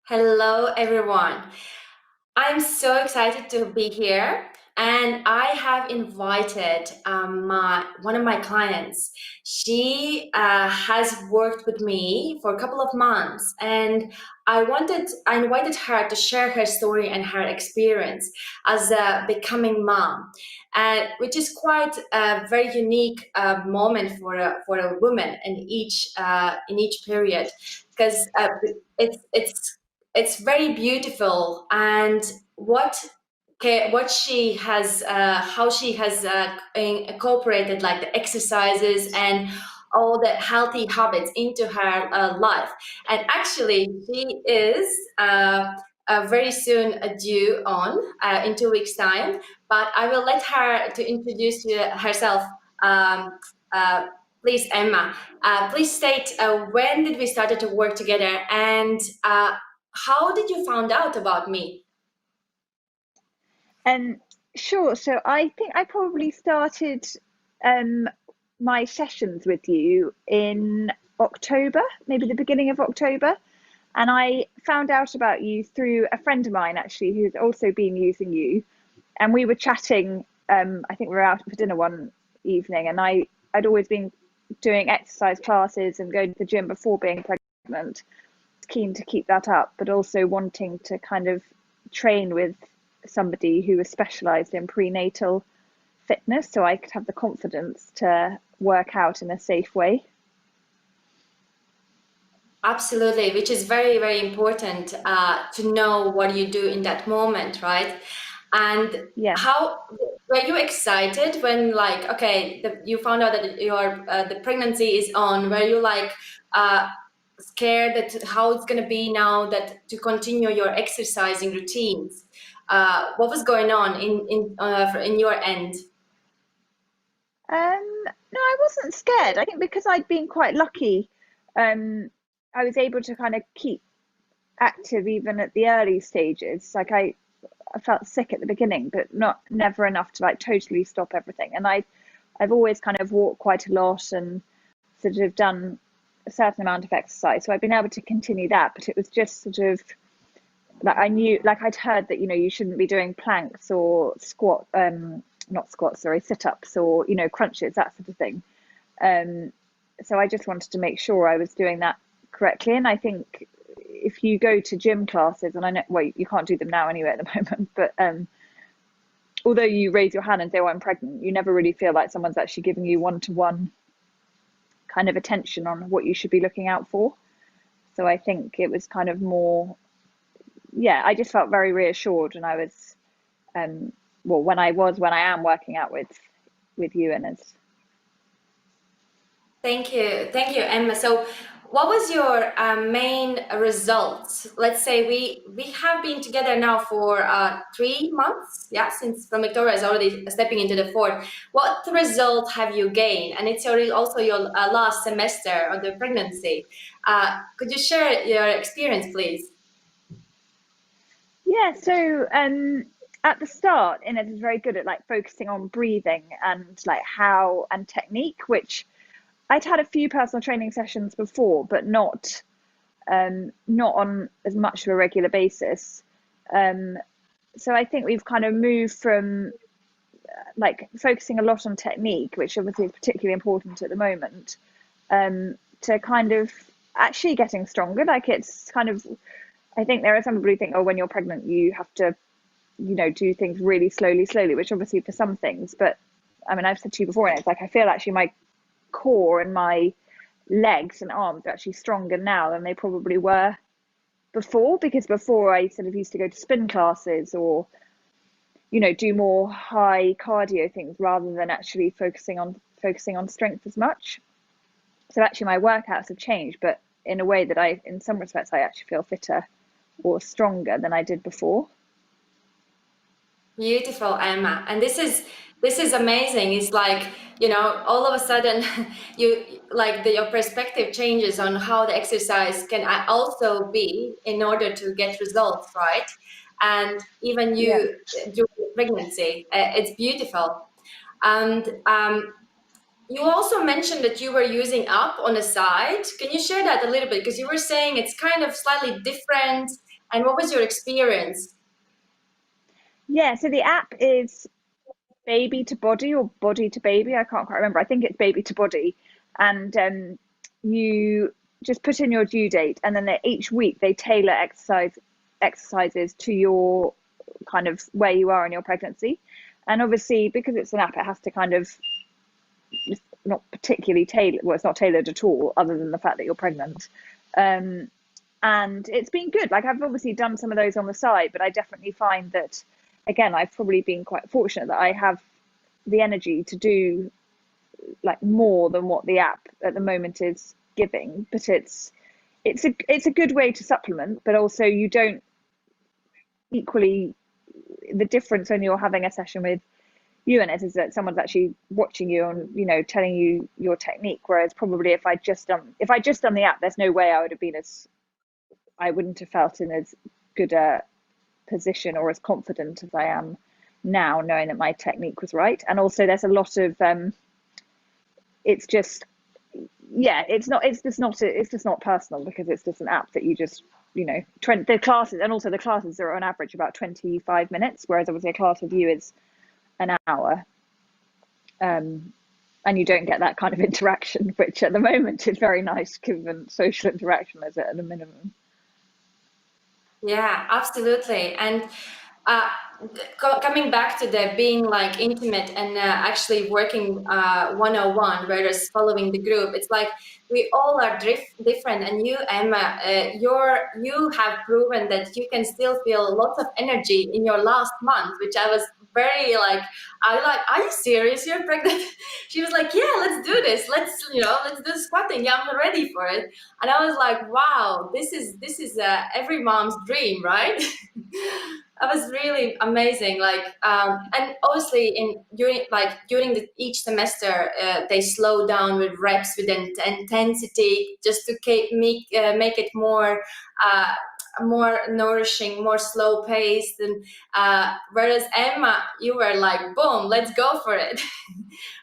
Hello, everyone. I'm so excited to be here, and I have invited one of my clients. She has worked with me for a couple of months, and I invited her to share her story and her experience as a becoming mom, which is quite a very unique moment for a woman in each period, because it's it's very beautiful, and what she has how she has incorporated like the exercises and all the healthy habits into her life. And actually she is very soon due on in 2 weeks time, but I will let her to introduce herself. um, uh, Please, Emma, please state when did we started to work together, and how did you found out about me? Um, sure. So I think I probably started um, my sessions with you in October, maybe the beginning of October. And I found out about you through a friend of mine, actually, who's also been using you. And we were chatting. I think we were out for dinner one evening, and I'd always been doing exercise classes and going to the gym before being pregnant. Keen to keep that up, but also wanting to kind of train with somebody who was specialized in prenatal fitness so I could have the confidence to work out in a safe way. Absolutely, which is very, very important to know what you do in that moment, right? And Yeah. how were you excited when, like, okay, you found out that your the pregnancy is on? Were you like uh, scared that how it's gonna be now that to continue your exercising routines? What was going on in your end? No, I wasn't scared. I think because I'd been quite lucky, um, I was able to kind of keep active even at the early stages. I felt sick at the beginning, but not never enough to like totally stop everything. And I've always kind of walked quite a lot and sort of done a certain amount of exercise. So I've been able to continue that, but it was just sort of like I knew, like I'd heard that, you shouldn't be doing planks or not squats, sorry, sit ups or, crunches, that sort of thing. Um, so I just wanted to make sure I was doing that correctly. And I think if you go to gym classes, and I know, well, you can't do them now anyway at the moment, but although you raise your hand and say, "Oh, I'm pregnant," you never really feel like someone's actually giving you one-to-one kind of attention on what you should be looking out for. So I think it was kind of more, yeah, I just felt very reassured, and I was, um, well, when I am working out with you, and it's Thank you, Emma. So, what was your main results? Let's say we have been together now for 3 months, yeah, since from Victoria is already stepping into the fourth. What result have you gained? And it's also your last semester of the pregnancy. Could you share your experience, please? yeah. So at the start, Inez was very good at like focusing on breathing and like how and technique, which I'd had a few personal training sessions before, but not on as much of a regular basis. Um, so I think we've kind of moved from like focusing a lot on technique, which obviously is particularly important at the moment, to kind of actually getting stronger. Like it's kind of, I think there are some people who think, oh, when you're pregnant, you have to, do things really slowly, which obviously for some things, but I mean, I've said to you before, and it's like I feel actually my core and my legs and arms are actually stronger now than they probably were before, because before I sort of used to go to spin classes or do more high cardio things rather than actually focusing on strength as much. So actually my workouts have changed, but in a way that in some respects I actually feel fitter or stronger than I did before. Beautiful, Emma. And this is amazing. It's like, all of a sudden you like your perspective changes on how the exercise can also be in order to get results, right? And even Yeah. you during pregnancy, it's beautiful. And you also mentioned that you were using up on the side. Can you share that a little bit? Because you were saying it's kind of slightly different. And what was your experience? Yeah, so the app is baby to body or body to baby. I can't quite remember. I think it's baby to body. And you just put in your due date, and then each week they tailor exercises to your kind of where you are in your pregnancy. And obviously, because it's an app, it has to kind of, it's not particularly tailored. Well, it's not tailored at all, other than the fact that you're pregnant. Um, and it's been good. Like, I've obviously done some of those on the side, but I definitely find that, again, I've probably been quite fortunate that I have the energy to do like more than what the app at the moment is giving. But it's a good way to supplement, but also you don't equally, the difference when you're having a session with UNS is that someone's actually watching you and, you know, telling you your technique. Whereas probably if I just done the app, there's no way I wouldn't have felt in as good a position or as confident as I am now, knowing that my technique was right. And also there's a lot of it's just, yeah, it's just not personal, because it's just an app that you just, you know, the classes, and also the classes are on average about 25 minutes, whereas obviously a class with you is an hour. And you don't get that kind of interaction, which at the moment is very nice, given social interaction is at a minimum. Yeah, absolutely. And uh, coming back to the being like intimate and actually working 101 whereas following the group, it's like we all are different. And you, Emma, you have proven that you can still feel lots of energy in your last month, which I was very like, I like, are you serious, you're pregnant? She was like, yeah, let's do this, let's do squatting, yeah, I'm ready for it. And I was like, wow, this is every mom's dream, right? That was really amazing. Like, and obviously, each semester, they slow down with reps, with intensity, just to make it uh, more nourishing, more slow paced. And whereas Emma, you were like, boom, let's go for it,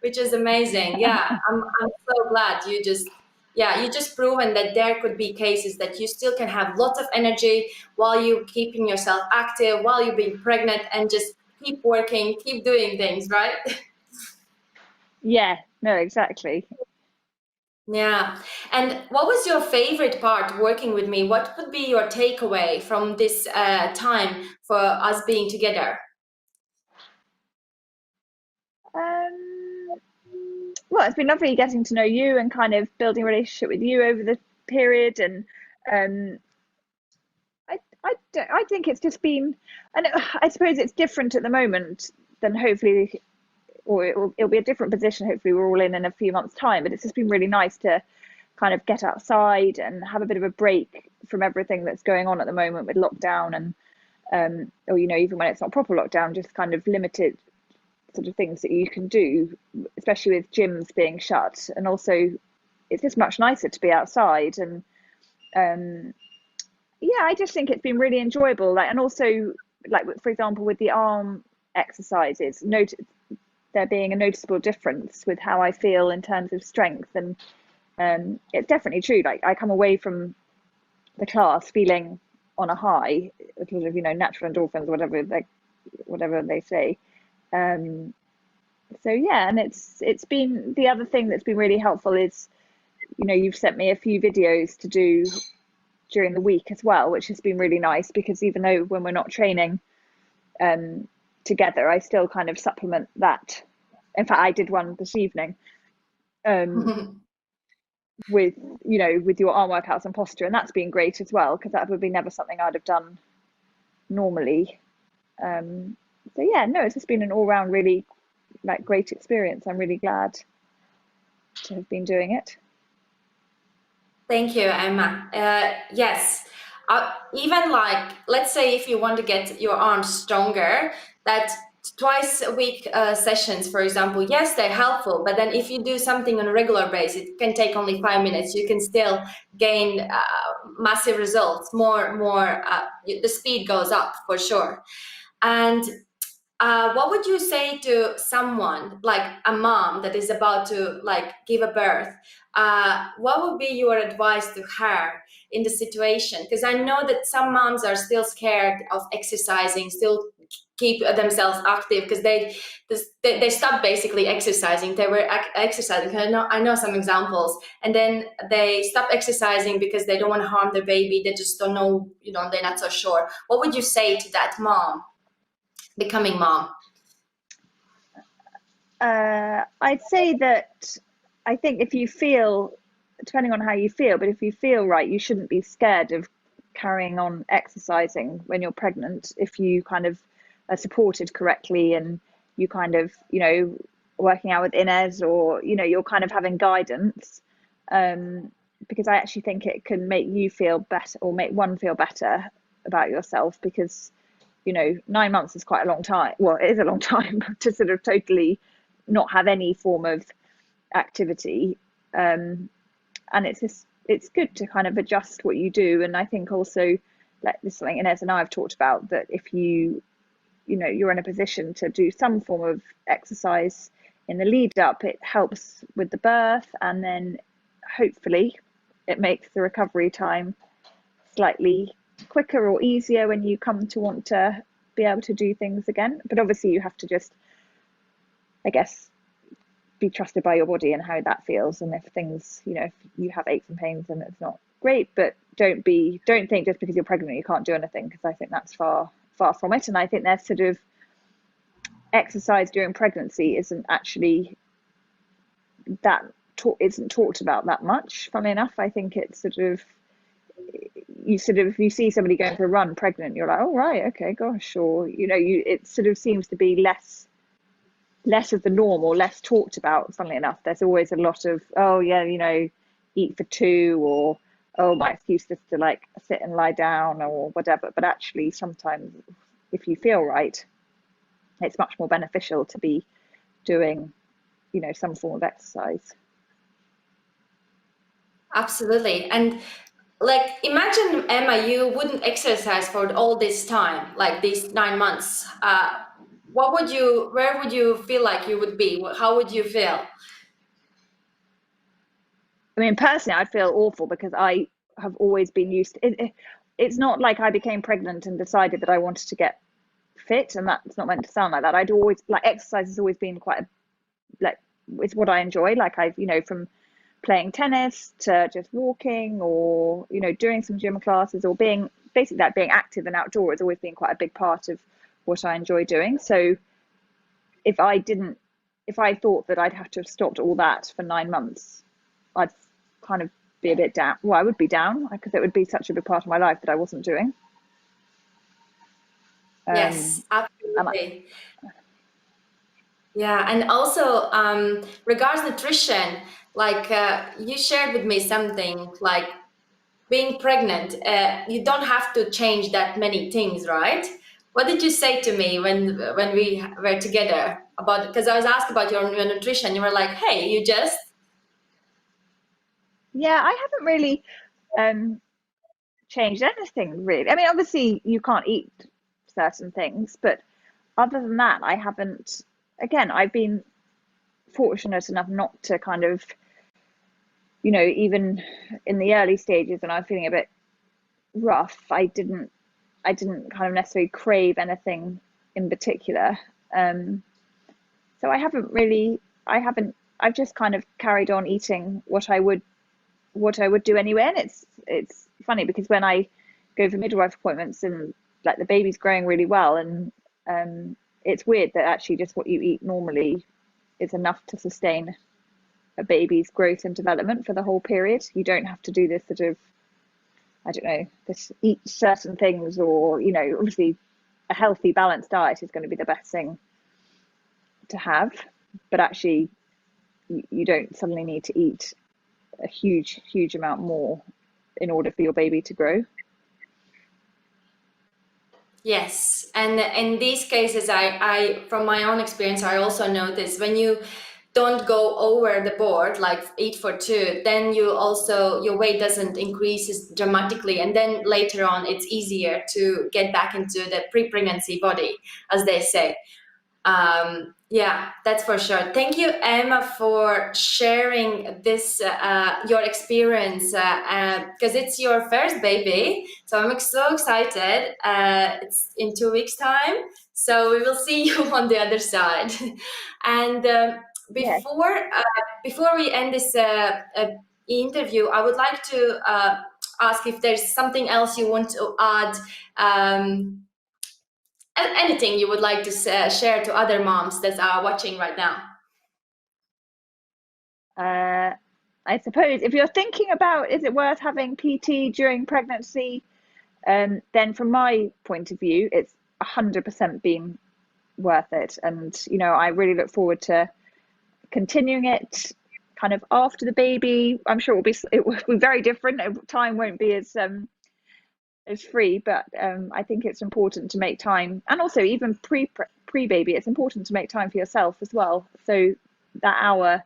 which is amazing. Yeah, I'm so glad you just proven that there could be cases that you still can have lots of energy while you keeping yourself active, while you're being pregnant, and just keep working, keep doing things, right? Yeah, no, exactly. Yeah. And what was your favorite part working with me? What would be your takeaway from this time for us being together? Um, well, it's been lovely getting to know you and kind of building a relationship with you over the period. And um, I think it's just been, and I suppose it's different at the moment than hopefully, or it'll be a different position. Hopefully, we're all in a few months' time. But it's just been really nice to kind of get outside and have a bit of a break from everything that's going on at the moment with lockdown and or, you know, even when it's not proper lockdown, just kind of limited sort of things that you can do, especially with gyms being shut. And also, it's just much nicer to be outside. And um, yeah, I just think it's been really enjoyable. Like, and also, like, for example, with the arm exercises, note there being a noticeable difference with how I feel in terms of strength. And it's definitely true. Like, I come away from the class feeling on a high, sort of, you know, natural endorphins, whatever they say. Um, so yeah, and it's been, the other thing that's been really helpful is, you know, you've sent me a few videos to do during the week as well, which has been really nice, because even though when we're not training together, I still kind of supplement that. In fact, I did one this evening um, with, you know, with your arm workouts and posture, and that's been great as well, because that would be never something I'd have done normally. So yeah, no, it's just been an all round really like great experience. I'm really glad to have been doing it. Thank you, Emma. Yes, even like, let's say if you want to get your arms stronger, that twice a week sessions, for example, yes, they're helpful. But then if you do something on a regular basis, it can take only 5 minutes. You can still gain massive results. The speed goes up for sure. And what would you say to someone like a mom that is about to like give a birth? What would be your advice to her in the situation? Because I know that some moms are still scared of exercising, still keep themselves active because they stopped basically exercising. They were exercising. I know some examples, and then they stop exercising because they don't want to harm their baby. They just don't know, they're not so sure. What would you say to that mom? Becoming mom? I'd say that I think if you feel, depending on how you feel, but if you feel right, you shouldn't be scared of carrying on exercising when you're pregnant if you kind of are supported correctly and you kind of, working out with Inez, or, you're kind of having guidance. Because I actually think it can make you feel better, or make one feel better about yourself, because 9 months is quite a long time. Well, it is a long time to sort of totally not have any form of activity. And it's good to kind of adjust what you do. And I think also, like, this is something Inez and I have talked about, that if you're in a position to do some form of exercise in the lead up, it helps with the birth, and then hopefully it makes the recovery time slightly quicker or easier when you come to want to be able to do things again. But obviously you have to just, I guess, be trusted by your body and how that feels. And if things, if you have aches and pains, then it's not great. But don't think just because you're pregnant you can't do anything, because I think that's far from it. And I think there's sort of exercise during pregnancy isn't actually isn't talked about that much, funnily enough. I think it's sort of, if you see somebody going for a run pregnant, you're like, oh right, okay, gosh. Or it sort of seems to be less of the norm, or less talked about, funnily enough. There's always a lot of, oh yeah, eat for two, or oh, my excuse is to like sit and lie down or whatever. But actually sometimes if you feel right, it's much more beneficial to be doing some form of exercise. Absolutely. And like, imagine, Emma, you wouldn't exercise for all this time, like these 9 months. Where would you feel like you would be? How would you feel? I mean, personally, I'd feel awful, because I have always been used to it. It's not like I became pregnant and decided that I wanted to get fit, and that's not meant to sound like that. I'd always, like, exercise has always been quite it's what I enjoy. Like, I've, from playing tennis to just walking, or doing some gym classes, or being active and outdoor has always been quite a big part of what I enjoy doing. So if I thought that I'd have to have stopped all that for 9 months, I'd kind of be a bit down. Well, I would be down, because it would be such a big part of my life that I wasn't doing. Yes, absolutely. Yeah, and also regards nutrition, like you shared with me something like being pregnant, you don't have to change that many things, right? What did you say to me when we were together about? Because I was asked about your nutrition, you were like, "Hey, you just." Yeah, I haven't really changed anything really. I mean, obviously you can't eat certain things, but other than that, I haven't. Again, I've been fortunate enough not to kind of, even in the early stages when I was feeling a bit rough, I didn't kind of necessarily crave anything in particular. So I've just kind of carried on eating what I would do anyway. And it's funny, because when I go for midwife appointments, and like the baby's growing really well, and it's weird that actually just what you eat normally is enough to sustain a baby's growth and development for the whole period. You don't have to do this sort of, I don't know, this eat certain things, or obviously a healthy balanced diet is going to be the best thing to have, but actually you don't suddenly need to eat a huge amount more in order for your baby to grow. Yes, and in these cases, I from my own experience, I also notice when you don't go over the board, like eat for two, then your weight doesn't increase dramatically, and then later on, it's easier to get back into the pre-pregnancy body, as they say. Yeah, that's for sure. Thank you, Emma, for sharing this your experience because it's your first baby. So I'm so excited. It's in 2 weeks' time, so we will see you on the other side. And Yeah. before we end this interview, I would like to ask if there's something else you want to add. Anything you would like to share to other moms that are watching right now? I suppose if you're thinking about is it worth having PT during pregnancy, then from my point of view, it's 100% been worth it. And, I really look forward to continuing it kind of after the baby. I'm sure it will be very different. Time won't be as free, but I think it's important to make time, and also even pre baby, it's important to make time for yourself as well. So that hour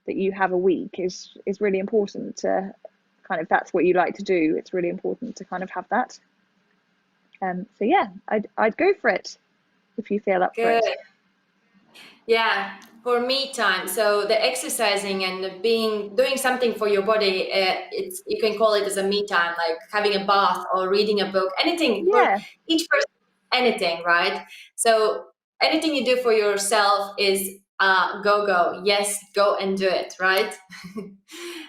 that you have a week is really important to kind of, that's what you like to do. It's really important to kind of have that. So yeah, I'd go for it if you feel up for Good. it. Yeah, for me time. So the exercising and doing something for your body. It's you can call it as a me time, like having a bath or reading a book. Anything for Yeah, each person. Anything, right? So anything you do for yourself is go go. Yes, go and do it, right?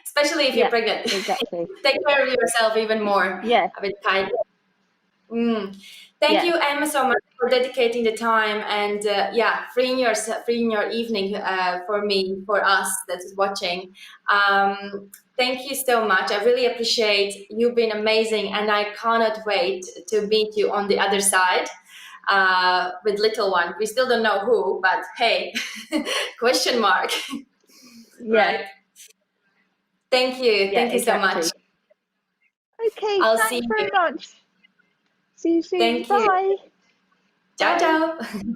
Especially if you're yeah, pregnant. exactly. Take care of yourself even more. Yeah, A bit kind. Mm. Thank yeah, you, Emma, so much for dedicating the time and yeah, freeing your evening for me, for us that is watching. Thank you so much. I really appreciate you've been amazing, and I cannot wait to meet you on the other side with little one. We still don't know who, but hey, question mark, yeah, right? yeah, Thank you so much. exactly. Okay, I'll see thanks you. very much. See you soon. Thank you. Bye. Ciao, Bye. ciao.